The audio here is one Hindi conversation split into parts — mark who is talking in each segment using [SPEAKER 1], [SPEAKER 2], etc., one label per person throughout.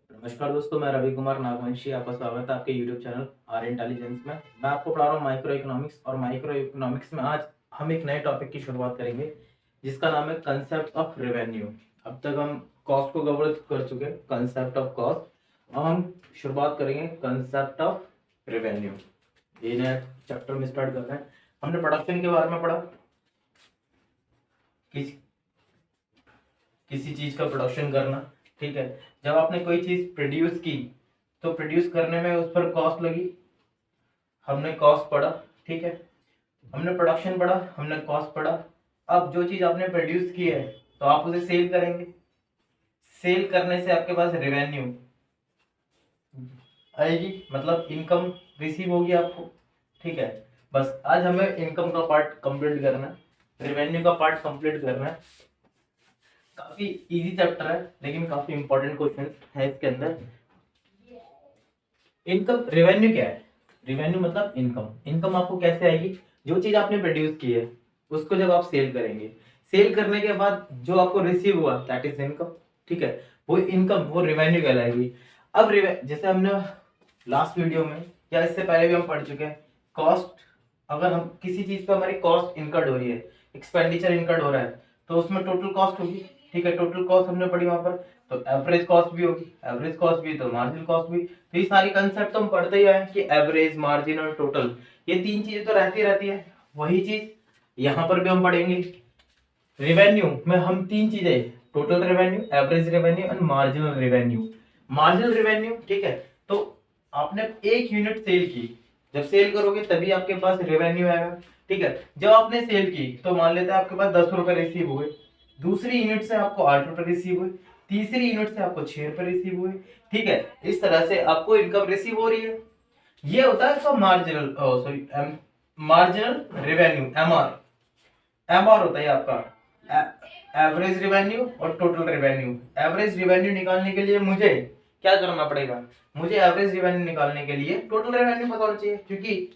[SPEAKER 1] नमस्कार दोस्तों, मैं रवि कुमार नागवंशी आपका स्वागत है आपके यूट्यूब चैनल आर इंटेलिजेंस में। मैं आपको पढ़ा रहा हूँ माइक्रो इकोनॉमिक्स और माइक्रो इकोनॉमिक्स में आज हम एक नए टॉपिक की शुरुआत करेंगे जिसका नाम है कंसेप्ट ऑफ रेवेन्यू। अब तक हम कॉस्ट को कवर कर चुके हैं, कंसेप्ट ऑफ कॉस्ट। अब हम शुरुआत करेंगे कंसेप्ट ऑफ रेवेन्यू। ये नया चैप्टर में स्टार्ट करते हैं। हमने प्रोडक्शन के बारे में पढ़ा, किसी चीज का प्रोडक्शन करना। ठीक है, जब आपने कोई चीज प्रोड्यूस की तो प्रोड्यूस करने में उस पर कॉस्ट लगी, हमने कॉस्ट पढ़ा। ठीक है, हमने प्रोडक्शन पढ़ा, हमने कॉस्ट पढ़ा। अब जो चीज आपने प्रोड्यूस की है तो आप उसे सेल करेंगे। सेल करने से आपके पास रेवेन्यू आएगी, मतलब इनकम रिसीव होगी आपको। ठीक है, बस आज हमें इनकम का पार्ट कंप्लीट करना है, रेवेन्यू का पार्ट कंप्लीट करना है। काफी इजी चैप्टर है लेकिन काफी इंपॉर्टेंट क्वेश्चन है इसके अंदर। इनकम, रेवेन्यू क्या है? रेवेन्यू मतलब इनकम। इनकम आपको कैसे आएगी? जो चीज आपने प्रोड्यूस की है उसको जब आप सेल करेंगे, सेल करने के बाद जो आपको रिसीव हुआ दैट इज इनकम। ठीक है, वो इनकम, वो रेवेन्यू कहलाएगी। अब जैसे हमने लास्ट वीडियो में या इससे पहले भी हम पढ़ चुके हैं, कॉस्ट, अगर हम किसी चीज पे हमारी कॉस्ट इनकर्ड हो रही है, एक्सपेंडिचर इनकर्ड हो रहा है, तो उसमें टोटल कॉस्ट होगी। ठीक है, टोटल कॉस्ट हमने पढ़ी वहां पर, तो एवरेज कॉस्ट भी होगी, एवरेज कॉस्ट भी तो मार्जिनल कॉस्ट भी। तो ये सारी कंसेप्ट तो हम पढ़ते ही आए कि एवरेज, मार्जिन और टोटल, ये तीन चीजें तो रहती है। वही चीज यहाँ पर भी हम पढ़ेंगे। रेवेन्यू में हम तीन चीजें, total revenue, average revenue and marginal revenue. Marginal revenue, ठीक है, तो आपने एक यूनिट सेल की, जब सेल करोगे तभी आपके पास रेवेन्यू आएगा। ठीक है, जब आपने सेल की तो मान लेते हैं आपके पास 10 रुपए रिसीव हुए, दूसरी यूनिट से आपको 8 रुपए रिसीव हुए, तीसरी यूनिट से आपको 6 रुपए रिसीव हुए। ठीक है, इस तरह से आपको इनकम रिसीव हो रही है। ये होता है इसका marginal, sorry, marginal revenue, MR होता है आपका, एवरेज रेवेन्यू और टोटल रेवेन्यू। एवरेज रेवेन्यू निकालने के लिए मुझे क्या करना पड़ेगा? मुझे एवरेज रेवेन्यू निकालने के लिए टोटल रेवेन्यू पता होना चाहिए, क्योंकि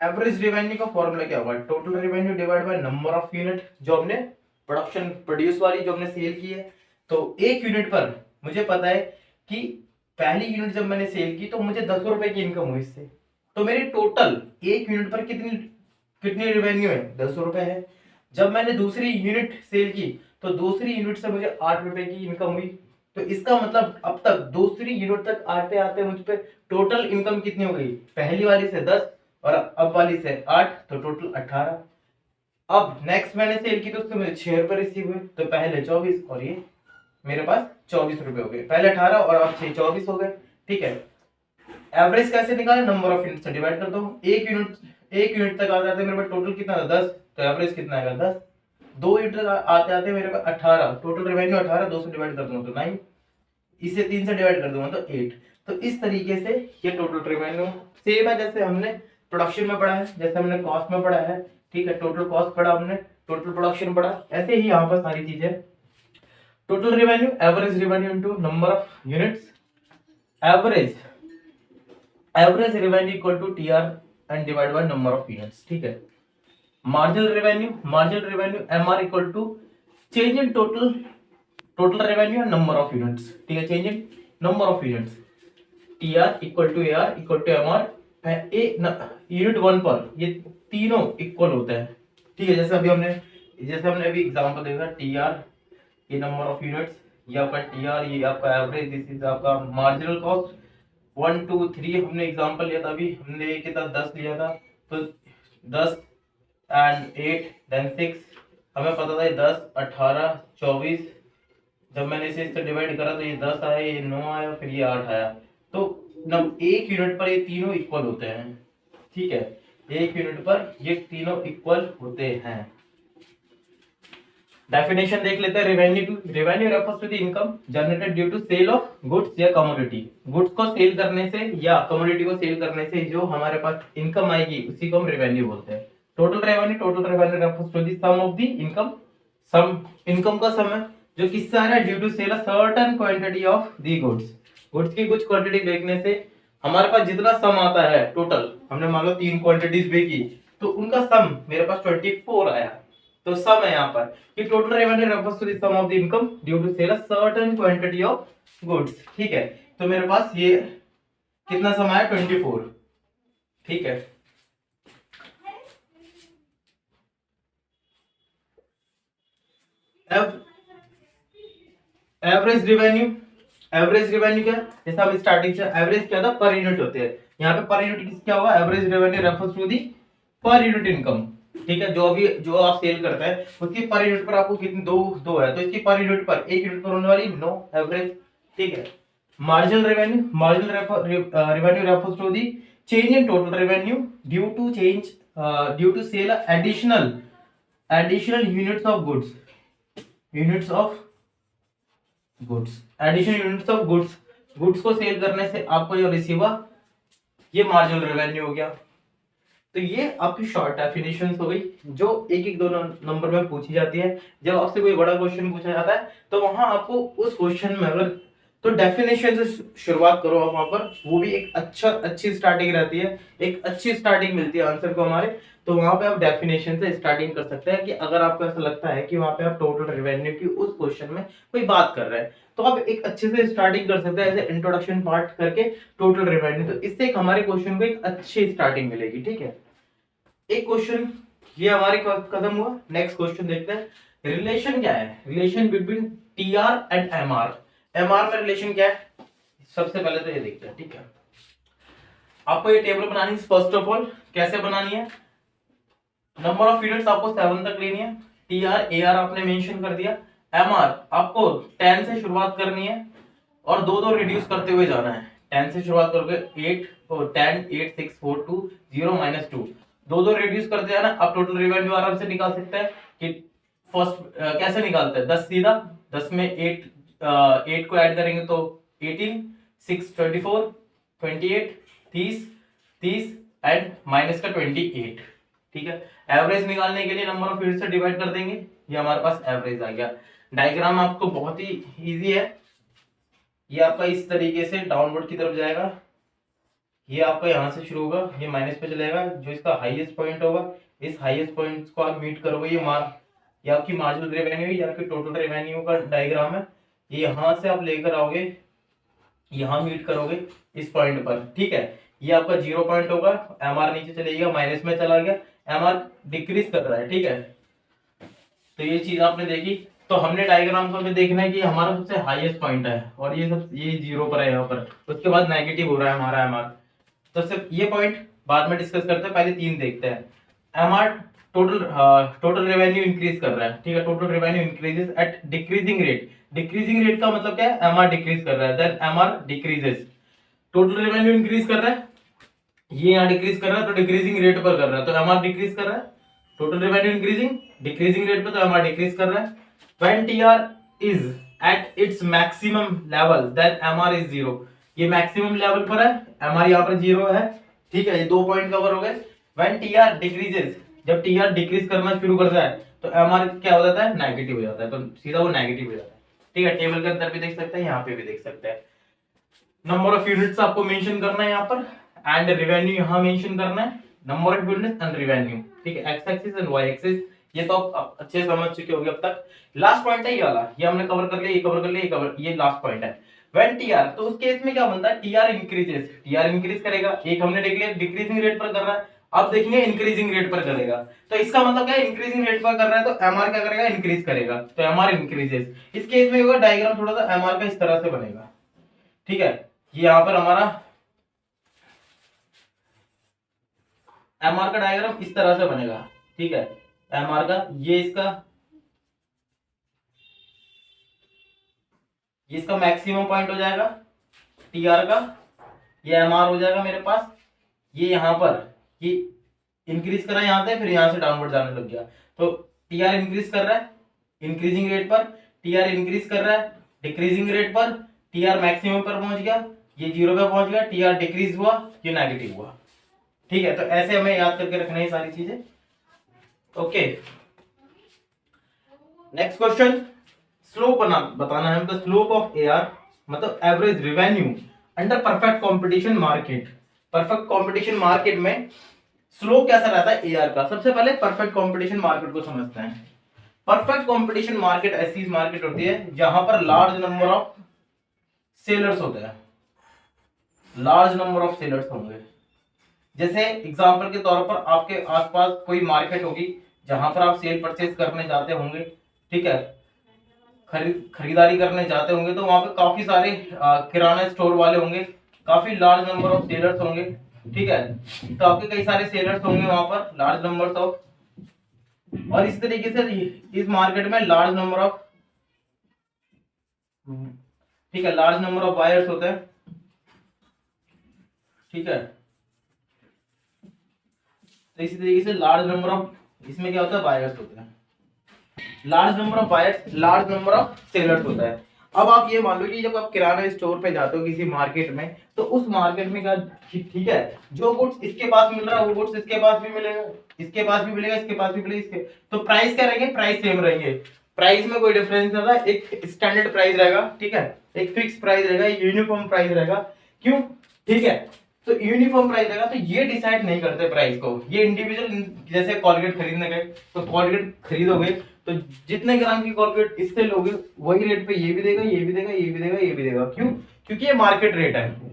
[SPEAKER 1] एवरेज रेवेन्यू का फॉर्मूला क्या होगा? Total revenue divide by number of unit जो हमने प्रोडक्शन, प्रोड्यूस वाली जो हमने सेल की है। तो एक यूनिट पर मुझे पता है कि पहली यूनिट जब मैंने सेल की तो मुझे 10 रुपए की इनकम हुई इससे, तो मेरी टोटल एक यूनिट पर कितनी कितनी रेवेन्यू है? 10 रुपए है। जब मैंने दूसरी यूनिट सेल की तो दूसरी यूनिट से मुझे 8 रुपए की इनकम हुई। तो इसका मतलब अब तक दूसरी यूनिट तक आते आते मुझ पे टोटल इनकम कितनी हो गई? पहली वाली से 10 और अब वाली से 8, तो टोटल 18। अब नेक्स्ट मैंने सेल की तो उससे मुझे 6 रुपए रिसीव हुए, तो पहले 24 और ये मेरे पास 24 रुपए हो गए। पहले 18 और अब 6, 24 हो गए। ठीक है, एवरेज कैसे निकाले? नंबर ऑफ यूनिट से डिवाइड कर दो। एक यूनिट तक आते आते मेरे पास टोटल कितना था? 10, तो एवरेज कितना आएगा? 10। दो यूनिट तक आते आते मेरे पास 18, टोटल रेवेन्यू 18, 2 से डिवाइड कर दूंगा तो 9, इसे 3 से डिवाइड कर दूंगा तो 8। तो इस तरीके से ये टोटल रेवेन्यू सेम है जैसे हमने प्रोडक्शन में पढ़ा है, जैसे हमने कॉस्ट में पढ़ा है। ठीक है, टोटल कॉस्ट पढ़ा हमने, टोटल प्रोडक्शन पढ़ा, ऐसे ही यहाँ पर सारी चीजें। Total revenue, average revenue into number of units, average revenue equal to TR and divide by number of units. ठीक है, marginal revenue MR equal to change in total revenue and number of units. ठीक है, change in number of units, TR equal to AR equal to MR. Unit one पर ये तीनों इक्वल होते हैं। ठीक है, जैसे हमने अभी एग्जांपल देखा, टीआर ये नंबर ऑफ यूनिट्स, ये आपका टीआर, ये आपका एवरेज, दिस इज आपका मार्जिनल कॉस्ट। 1 2 3 हमने एग्जांपल लिया था, अभी हमने कितना 10 लिया था, तो 10 एंड 8 देन 6, हमें पता था 10 18 24। जब मैंने इसे इससे डिवाइड करा तो ये 10 आया, ये 9 आया, फिर ये 8 आया। तो एक यूनिट पर ये तीनों इक्वल होते हैं। ठीक है, एक यूनिट पर ये तीनों इक्वल होते हैं। डेफिनेशन देख लेते हैं। Revenue refers to the income generated due to sale of goods या कमोडिटी। गुड्स को सेल करने से या कमोडिटी को सेल करने से जो हमारे पास इनकम आएगी उसी को हम रेवेन्यू बोलते हैं। Total revenue refers to the sum of the income, sum income का सम है जो किससे आ रहा है? Due to sell a certain quantity of the goods. Goods की कुछ क्वांटिटी बेचने से हमारे पास जितना सम आता है टोटल, हमने मान लो 3 क्वांटिटीज बेची तो उनका सम मेरे पास 24 आया। तो सम है यहाँ पर कि total revenue refers to the sum of the income due to sell a certain quantity of goods. ठीक है, तो मेरे पास ये कितना सम आया 24। ठीक है, एवरेज रेवेन्यू, एवरेज रेवेन्यू क्या, जैसे हम स्टार्टिंग से एवरेज क्या था पर यूनिट होते हैं, यहाँ पे पर यूनिट क्या होगा, average revenue refers to the per unit income. ठीक है, जो आप सेल करते हैं उसकी पर यूनिट पर आपको कितनी दो है, तो इसकी पर यूनिट पर एक यूनिट पर होने वाली नो एवरेज। ठीक है, marginal revenue, marginal revenue refers to the change in total revenue due to sell additional units of goods, units of goods, additional units of goods, goods को सेल करने से आपको जो रिसीव हुआ ये मार्जिनल रेवेन्यू हो गया। तो ये आपकी शॉर्ट डेफिनेशन हो गई जो एक एक दो नंबर में पूछी जाती है। जब आपसे कोई बड़ा क्वेश्चन पूछा जाता है तो वहां आपको उस क्वेश्चन में अगर तो डेफिनेशन से शुरुआत करो आप, वहां पर वो भी एक अच्छी स्टार्टिंग रहती है, एक अच्छी स्टार्टिंग मिलती है आंसर को हमारे। तो वहां पे आप डेफिनेशन से स्टार्टिंग कर सकते हैं कि अगर आपको ऐसा लगता है कि वहां पे आप टोटल रेवेन्यू की उस क्वेश्चन में कोई बात कर रहे हैं तो आप एक अच्छे से स्टार्टिंग कर सकते हैं, ऐसे इंट्रोडक्शन पार्ट करके टोटल रेवेन्यू। तो इससे एक हमारे क्वेश्चन को एक अच्छी स्टार्टिंग मिलेगी। ठीक है, एक क्वेश्चन ये हमारे खत्म हुआ। नेक्स्ट क्वेश्चन देखते हैं, रिलेशन क्या है, relation between TR and MR. MR में रिलेशन क्या है, सबसे पहले तो ये देखते हैं। ठीक है, आपको ये टेबल बनानी है। फर्स्ट ऑफ ऑल कैसे बनानी है, नंबर ऑफ यूनिट्स आपको 7 तक लेनी है, टीआर एआर आपने मेंशन कर दिया, एमआर आपको 10 से शुरुआत करनी है और दो दो रिड्यूस करते हुए जाना है। 10 से शुरुआत करोगे 8 और 10 8 6 4 2 0 -2, दो दो रिड्यूस करते जाना। आप टोटल रेवेन्यू आराम से निकाल सकते हैं कि फर्स्ट कैसे निकालते हैं, 10 सीधा, 10 में 8 को ऐड करेंगे तो 18, 6 24 28 30 एंड माइनस का 28। ठीक है, एवरेज निकालने के लिए नंबर ऑफ यूनिट से डिवाइड कर देंगे, ये हमारे पास एवरेज आ गया। डायग्राम आपको बहुत ही इजी है, ये आपका इस तरीके से डाउनवर्ड की तरफ जाएगा, ये आपका यहाँ से शुरू होगा, ये माइनस पे चलेगा, जो इसका हाईएस्ट पॉइंट होगा इस हाईएस्ट पॉइंट को आप मीट करोगे, ये आपकी मार्जिनल रेवेन्यू या आपकी टोटल रेवेन्यू का डायग्राम है। ये यहाँ से आप लेकर आओगे, यहाँ मीट करोगे इस पॉइंट पर। ठीक है, ये आपका 0 पॉइंट होगा, एमआर नीचे चलेगा, माइनस में चला गया, एमआर डिक्रीज कर रहा है। ठीक है, तो ये चीज आपने देखी। तो हमने डायग्राम को भी देखना है कि हमारा सबसे हाईएस्ट पॉइंट है और ये 0 पर है यहाँ पर, उसके बाद नेगेटिव हो रहा है हमारा एमआर। तो सिर्फ ये पॉइंट बाद में डिस्कस करते हैं, पहले 3 देखते हैं। एमआर टोटल रेवेन्यू इंक्रीज कर रहा है। ठीक है, total revenue increases at decreasing rate. Decreasing rate का मतलब क्या है, एमआर डिक्रीज कर रहा है, then MR decreases. Total revenue increase कर रहा है, ये यहाँ डिक्रीज कर रहा है तो डिक्रीजिंग रेट पर कर रहा है, तो एमआर डिक्रीज कर रहा है। Total revenue increasing, decreasing rate पर, तो एमआर डिक्रीज कर रहा है। When TR is at its maximum level then MR is 0। ये मैक्सिमम लेवल पर है, एमआर यहाँ पर 0 है। ठीक है, ये 2 पॉइंट कवर हो गए। व्हेन टीआर डिक्रीजेस, जब टीआर डिक्रीज करना शुरू करता है तो एमआर क्या हो जाता है, नेगेटिव हो जाता है, तो सीधा वो नेगेटिव हो जाता है। ठीक है, टेबल के अंदर भी देख सकते हैं, यहाँ पे भी देख सकते हैं। नंबर ऑफ यूनिट्स आपको मेंशन करना है यहाँ पर, एंड रेवेन्यू यहाँ मेंशन करना है, number of units and revenue. ठीक है, X axis and Y axis, ये तो आप अच्छे समझ चुके होंगे अब तक। लास्ट पॉइंट है ये वाला, ये हमने कवर कर लिया, ये कवर कर लिया, ये लास्ट पॉइंट है। व्हेन टीआर, तो उस केस में क्या बनता है, टीआर इंक्रीजेस, टीआर इंक्रीज करेगा। एक हमने देख लिया डिक्रीजिंग रेट पर कर रहा है, अब देखेंगे इंक्रीजिंग रेट पर करेगा। तो इसका मतलब क्या है, इंक्रीजिंग रेट पर कर रहा है तो एमआर क्या करेगा, इंक्रीज करेगा, तो एमआर इंक्रीजेस। इस केस में होगा डायग्राम थोड़ा सा एमआर का इस तरह से बनेगा। ठीक है, ये यहां पर हमारा एमआर का डायग्राम इस तरह से बनेगा। ठीक है, एमआर का ये इसका मैक्सिमम पॉइंट हो जाएगा टीआर का, ये एमआर हो जाएगा मेरे पास। ये यहां पर ये इंक्रीज कर रहा है यहां से, फिर यहां से डाउनवर्ड जाने लग गया, तो टीआर इंक्रीज कर रहा है इंक्रीजिंग रेट पर, टीआर इंक्रीज कर रहा है डिक्रीजिंग रेट पर, टीआर मैक्सिमम पर पहुंच गया, ये 0 पे पहुंच गया, टीआर डिक्रीज हुआ, ये नेगेटिव हुआ। ठीक है, तो ऐसे हमें याद करके रखना है सारी चीजें। ओके, नेक्स्ट क्वेश्चन, स्लोप बताना है, मतलब स्लोप ऑफ एआर मतलब average revenue under perfect competition market. Perfect competition market में स्लोप कैसा रहता है एआर का। सबसे पहले परफेक्ट कंपटीशन मार्केट को समझते हैं। परफेक्ट कंपटीशन मार्केट ऐसी मार्केट होती है जहां पर लार्ज नंबर ऑफ सेलर्स होते हैं, लार्ज नंबर ऑफ सेलर्स होंगे। जैसे एग्जांपल के तौर पर आपके आसपास कोई मार्केट होगी जहां पर आप सेल परचेज करने जाते होंगे, ठीक है, खरीदारी करने जाते होंगे, तो वहां पे काफी सारे किराना स्टोर वाले होंगे, काफी लार्ज नंबर ऑफ सेलर्स होंगे, ठीक है। तो आपके कई सारे सेलर्स होंगे वहां पर, लार्ज नंबर ऑफ, और इस तरीके से इस मार्केट में लार्ज नंबर ऑफ, ठीक है, लार्ज नंबर ऑफ बायर्स होते हैं, ठीक है। तो इसी तरीके से लार्ज नंबर ऑफ, इसमें क्या होता है, बायर्स होते हैं, large number of buyers, large number of sellers होता है। अब आप ये मान लो कि जब आप किराना स्टोर पे जाते हो किसी मार्केट में, तो उस मार्केट में क्या, ठीक है, जो गुड्स इसके पास मिल रहा है वो गुड्स इसके पास भी मिलेगा, इसके पास भी मिलेगा, इसके पास भी मिलेगा, इसके, तो प्राइस क्या रहेंगे, प्राइस सेम रहेंगे, प्राइस में कोई डिफरेंस नहीं होगा, एक स्टैंडर्ड प्राइस रहेगा, ठीक है, एक फिक्स प्राइस रहेगा, यूनिफॉर्म प्राइस रहेगा। क्यों, ठीक है, तो यूनिफॉर्म प्राइस रहेगा, तो ये डिसाइड नहीं करते प्राइस को, ये इंडिविजुअल, जैसे कोलगेट खरीदने गए तो कोलगेट खरीदोगे तो जितने ग्राम की कोलगेट इससे लोगे वही रेट पे ये भी देगा, ये भी देगा, ये भी देगा, ये भी देगा। क्यों, क्योंकि ये मार्केट रेट है,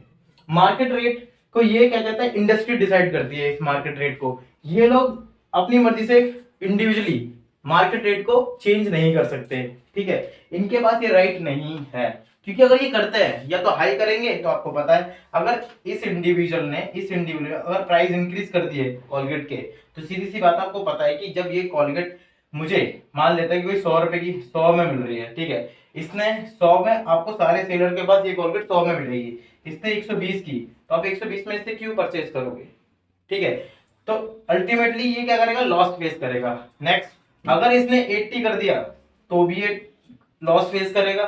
[SPEAKER 1] मार्केट रेट को ये क्या कहता है, इंडस्ट्री डिसाइड करती है इस मार्केट रेट को, ये लोग अपनी मर्जी से इंडिविजुअली मार्केट रेट को चेंज नहीं कर सकते, ठीक है, इनके पास ये राइट नहीं है। क्योंकि अगर ये करते हैं या तो हाई करेंगे, तो आपको पता है अगर इस इंडिविजुअल ने अगर प्राइस इंक्रीज कर दिए कोलगेट के, तो सीधी सी बात आपको पता है कि जब ये कोलगेट मुझे मान लेता है कि कोई 100 रुपए की 100 में मिल रही है, ठीक है, इसने 100 में, आपको सारे सेलर के पास ये कोलगेट 100 में मिलेगी, इसने 120 की, तो आप 120 में इससे क्यों परचेज करोगे, ठीक है। तो अल्टीमेटली ये क्या करेगा, लॉस फेस करेगा। नेक्स्ट, अगर इसने 80 कर दिया तो भी ये लॉस फेस करेगा,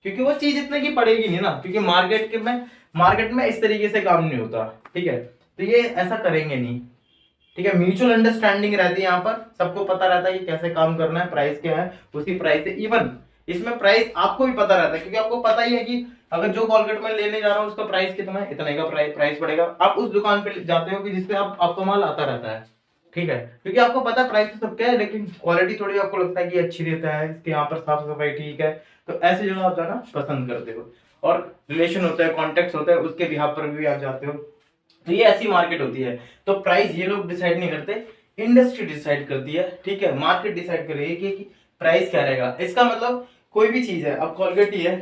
[SPEAKER 1] क्योंकि वो चीज इतने की पड़ेगी नहीं ना, क्योंकि मार्केट में इस तरीके से काम नहीं होता, ठीक है, तो ये ऐसा करेंगे नहीं, ठीक है। म्यूचुअल अंडरस्टैंडिंग रहती है यहाँ पर, सबको पता रहता है कि कैसे काम करना है, प्राइस क्या है, उसी प्राइस से, इवन इसमें प्राइस आपको भी पता रहता है, क्योंकि आपको पता ही है कि अगर जो कोलगेट मैं लेने जा रहा हूँ उसका प्राइस कितना है, इतने का प्राइस पड़ेगा, आप उस दुकान पे जाते हो कि जिससे आपको माल आता रहता है, ठीक है, क्योंकि आपको पता है प्राइस तो सबका है, लेकिन क्वालिटी थोड़ी आपको लगता है कि अच्छी देता है, इसके यहाँ पर साफ सफाई ठीक है, तो ऐसे जगह आप जाना पसंद करते हो, और रिलेशन होता है, कॉन्टेक्ट होता है, उसके बिहाफ पर भी आप जाते हो, तो ये ऐसी मार्केट होती है। तो प्राइस ये लोग डिसाइड नहीं करते, इंडस्ट्री डिसाइड करती है, ठीक है, मार्केट डिसाइड कर रही है कि प्राइस क्या रहेगा। इसका मतलब कोई भी चीज है, अब कोलगेट ही है,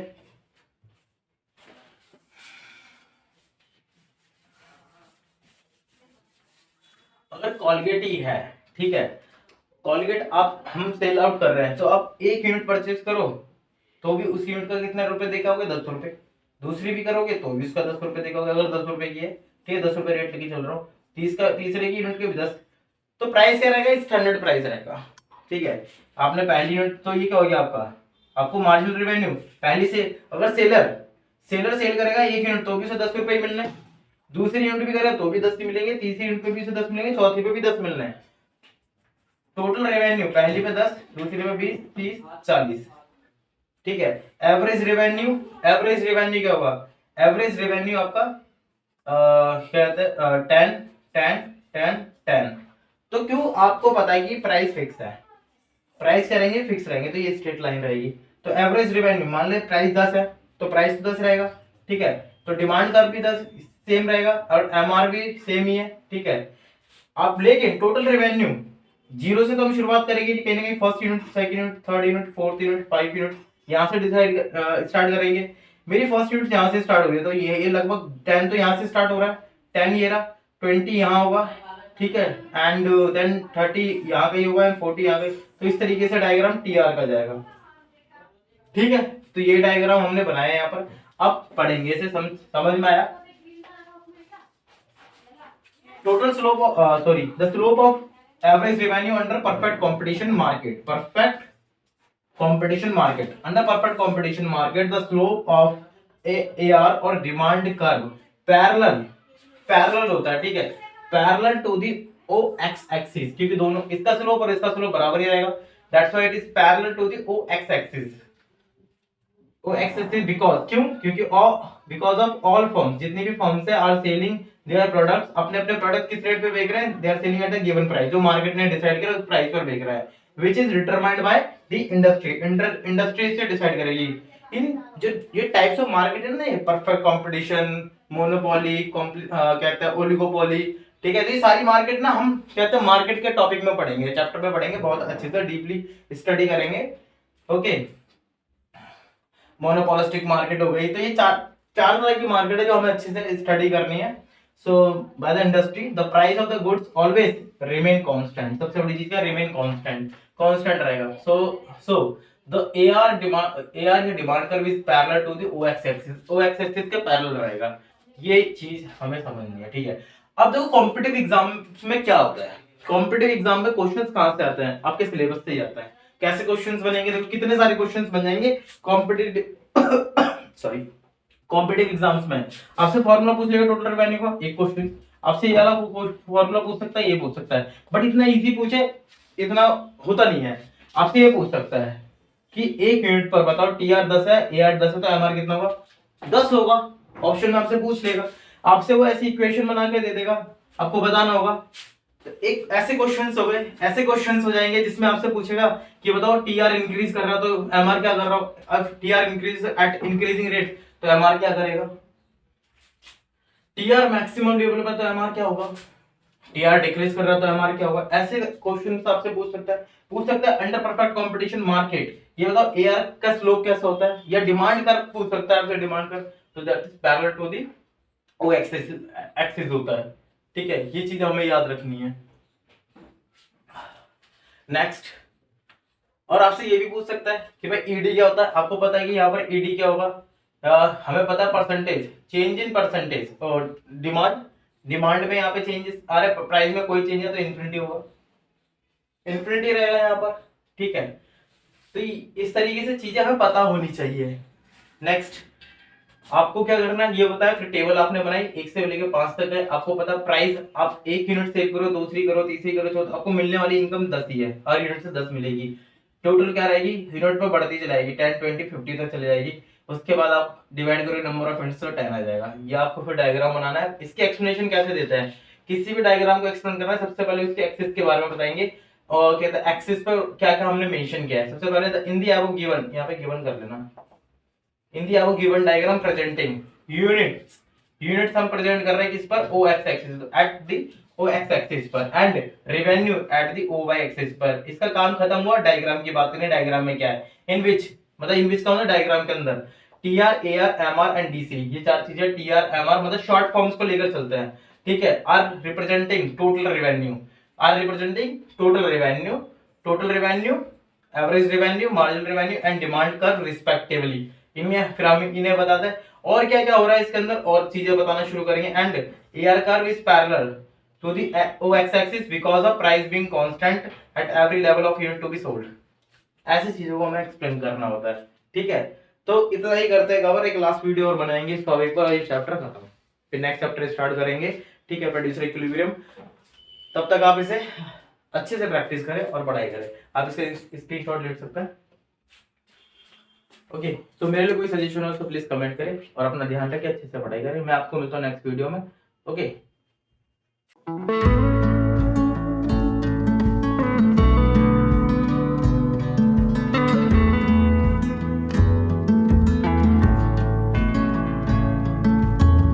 [SPEAKER 1] अगर कोलगेट ही है, ठीक है, कोलगेट आप हम सेल आउट कर रहे हैं, तो आप 1 यूनिट परचेज करो तो भी उस यूनिट का कितने रुपए देके आओगे, 10 रुपए, दूसरी भी करोगे तो भी उसका 10 रुपए देके आओगे, अगर 10 रुपए की है, ठीक है, 10 रुपए रेट लेके चल रहा हूँ, तीसरे की यूनिट के भी 10, तो प्राइस क्या रहेगा, स्टैंडर्ड प्राइस रहेगा, ठीक है। आपने पहली यूनिट, तो ये क्या हो गया आपको मार्जिनल रेवेन्यू, पहली से अगर सेलर सेल करेगा 1 यूनिट तो भी उसे 10 रुपए ही मिलने, दूसरी यूनिट भी करेगा तो भी 10 ही मिलेंगे, तीसरी यूनिट पे भी उसे 10 मिलेंगे, चौथी पे भी 10 मिलने हैं, टोटल रेवेन्यू पहली पे 10, दूसरी पे 20, 30, 40, ठीक है। एवरेज रेवेन्यू क्या होगा, एवरेज रेवेन्यू आपका क्या कहते हैं, 10 10 10 10। तो क्यों, आपको पता है कि प्राइस फिक्स है, प्राइस क्या रहेंगे, फिक्स रहेंगे, तो ये स्ट्रेट लाइन रहेगी। तो एवरेज रेवेन्यू मान ले प्राइस 10 है तो प्राइस 10 रहेगा, ठीक है, तो डिमांड कर्व भी 10 सेम रहेगा और एमआर भी सेम ही है, ठीक है। आप लेके टोटल रेवेन्यू जीरो से तो हम शुरुआत करेंगे, कहीं ना कहीं first unit, second unit, third unit, fourth unit, 5 unit, यहाँ से डिसाइड स्टार्ट करेंगे। मेरी फर्स्ट यूनिट यहाँ से स्टार्ट हो रही है, तो ये लगभग 10 तो यहाँ से स्टार्ट हो रहा है, 10 ये रहा, 20 यहाँ होगा, ठीक है, एंड देन 30 यहाँ कहीं होगा एंड 40 यहाँ कहीं, तो इस तरीके से डायग्राम टीआर का जाएगा, ठीक है। तो ये डायग्राम हमने बनाया यहाँ पर, अब पढ़ेंगे इसे, समझ में आया। Total slope of the slope of average revenue under perfect competition market, under perfect competition market the slope of AR और डिमांड कर्व पैरेलल होता है, ठीक है, parallel to the OX axis, क्योंकि दोनों इसका स्लोप और इसका स्लोप बराबर ही रहेगा, that's why it is parallel to the OX axis, क्योंकि बिकॉज ऑफ ऑल फर्म्स, जितनी भी फर्म्स है आर सेलिंग देयर प्रोडक्ट्स, अपने प्रोडक्ट किस रेट पे बेच रहे हैं, they are selling at a given price, जो मार्केट ने डिसाइड किया उस प्राइस पर बेच रहा है, which is determined by the industry, industry से डिसाइड करेगी। इन जो ये टाइप्स ऑफ मार्केट है ना, ये परफेक्ट कंपटीशन, मोनोपोली, कहते हैं ओलिगोपोली, ठीक है। तो ये सारी मार्केट ना हम कहते हैं मार्केट के टॉपिक में पढ़ेंगे, चैप्टर में पढ़ेंगे, बहुत अच्छे से डीपली स्टडी करेंगे। ओके, मोनोपोलिस्टिक मार्केट हो गई। तो ये चार चार तरह की मार्केट है जो हमें अच्छे से स्टडी करनी है। So by the industry the price of the goods always remain constant. सबसे बड़ी चीज क्या, रिमेन कांस्टेंट, कांस्टेंट रहेगा। सो द एआर की demand curve is parallel to the OX axis, OX axis के पैरेलल रहेगा। ये चीज हमें समझनी है, ठीक है। अब देखो कॉम्पिटिटिव एग्जाम में क्या होता है, कॉम्पिटिटिव एग्जाम में क्वेश्चंस कहां से आते हैं, आपके सिलेबस से ही आता है। कैसे क्वेश्चंस बनेंगे, देखो कितने सारे क्वेश्चंस बन जाएंगे कॉम्पिटिटिव सॉरी कॉम्पिटिटिव एग्जाम्स में। आपसे फॉर्मूला पूछ लेगा टोटल रेवेन्यू का, एक क्वेश्चन। आपसे ये वाला फॉर्मूला पूछ सकता है, ये पूछ सकता है, बट इतना इजी पूछे इतना होता नहीं है। आपसे ये पूछ सकता है कि एक यूनिट पर बताओ टीआर 10 है, एआर 10 है, तो एमआर कितना होगा, 10 होगा। ऑप्शन में आपसे पूछ लेगा, आपसे वो ऐसी इक्वेशन बना के दे देगा, आपको बताना होगा। तो एक ऐसे क्वेश्चंस हो गए, ऐसे क्वेश्चंस हो जाएंगे जिसमें आपसे पूछेगा कि बताओ टीआर इंक्रीज कर रहा तो एमआर क्या कर रहा हो, अब TR increase at increasing rate तो एमआर क्या करेगा, टीआर मैक्सिमम लेवल पर तो एमआर क्या होगा, टीआर डिक्रीज कर रहा तो एमआर क्या होगा। ऐसे क्वेश्चंस आपसे पूछ सकता है अंडर परफेक्ट कंपटीशन मार्केट ये बताओ एआर का स्लोप कैसा होता है, या डिमांड कर पूछ सकता है आपसे, डिमांड कर, तो that is parallel to the O axis होता है, ठीक है। ये चीज हमें याद रखनी है। नेक्स्ट, और आपसे ये भी पूछ सकता है कि भाई ईडी क्या होता है। आपको पता है कि यहाँ पर ईडी क्या होगा, हमें पता है परसेंटेज, चेंज इन परसेंटेज, और डिमांड में यहाँ पे चेंजेस आ रहे, प्राइस में कोई चेंज है तो इन्फिनिटी होगा, इन्फिनिटी रहेगा यहाँ पर, ठीक है। तो इस तरीके से चीजें हमें पता होनी चाहिए। नेक्स्ट, आपको क्या करना है ये बताया, फिर टेबल आपने बनाई 1 से लेकर 5 तक है। आपको पता प्राइस, आप एक यूनिट सेल करो, दूसरी करो, तीसरी करो, चौथी, आपको मिलने वाली इनकम 10 ही है, हर यूनिट से 10 मिलेगी। टोटल क्या रहेगी, यूनिट पर बढ़ती चलाएगी, 10 20 50 तक चली जाएगी। उसके बाद आप डिवाइड करोगे नंबर ऑफ यूनिट्स तो 10 आ जाएगा। ये आपको फिर डायग्राम बनाना है। इसके एक्सप्लेनेशन कैसे देता है, किसी भी डायग्राम को एक्सप्लेन करना है सबसे पहले उसके एक्सिस के बारे में बताएंगे, और कहते हैं एक्सिस पर क्या क्या हमने मेंशन किया है। सबसे पहले इन द अबव गिवन, यहाँ पे गिवन कर लेना, in the above given diagram presenting units हम प्रेजेंट कर रहे हैं किस पर, O X axis, at the O X axis पर, and revenue at the O Y axis पर। इसका काम खत्म हुआ, डायग्राम की बात करें, डायग्राम में क्या है, इन विच मतलब इन विच का मतलब डायग्राम के अंदर TR AR MR and DC, ये चार चीजें टीआर एमआर मतलब शॉर्ट फॉर्म्स को लेकर चलते हैं, ठीक है। R representing total revenue, R representing total revenue, average revenue, marginal revenue and demand curve respectively. इनमें फिर हम इन्हें बताते हैं और क्या क्या हो रहा है इसके अंदर, और चीजें बताना शुरू करेंगे। And AR curve is parallel to the O X axis because of price being constant at every level of unit to be sold. ऐसी चीजों को हमें एक्सप्लेन करना होता है, ठीक है। तो इतना ही करते हैं कवर, एक लास्ट वीडियो और बनाएंगे इसका, एक बार ये चैप्टर खत्म, फिर नेक्स्ट चैप्टर स्टार्ट करेंगे, ठीक है। प्रोड्यूसर इक्विलिब्रियम, तब तक आप इसे अच्छे से प्रैक्टिस करें और पढ़ाई करें। आप इसके स्क्रीनशॉट ले सकते हैं, ओके। तो मेरे लिए कोई सजेशन हो तो प्लीज कमेंट करें, और अपना ध्यान रखें, अच्छे से पढ़ाई करें। मैं आपको मिलता हूँ नेक्स्ट वीडियो में, ओके।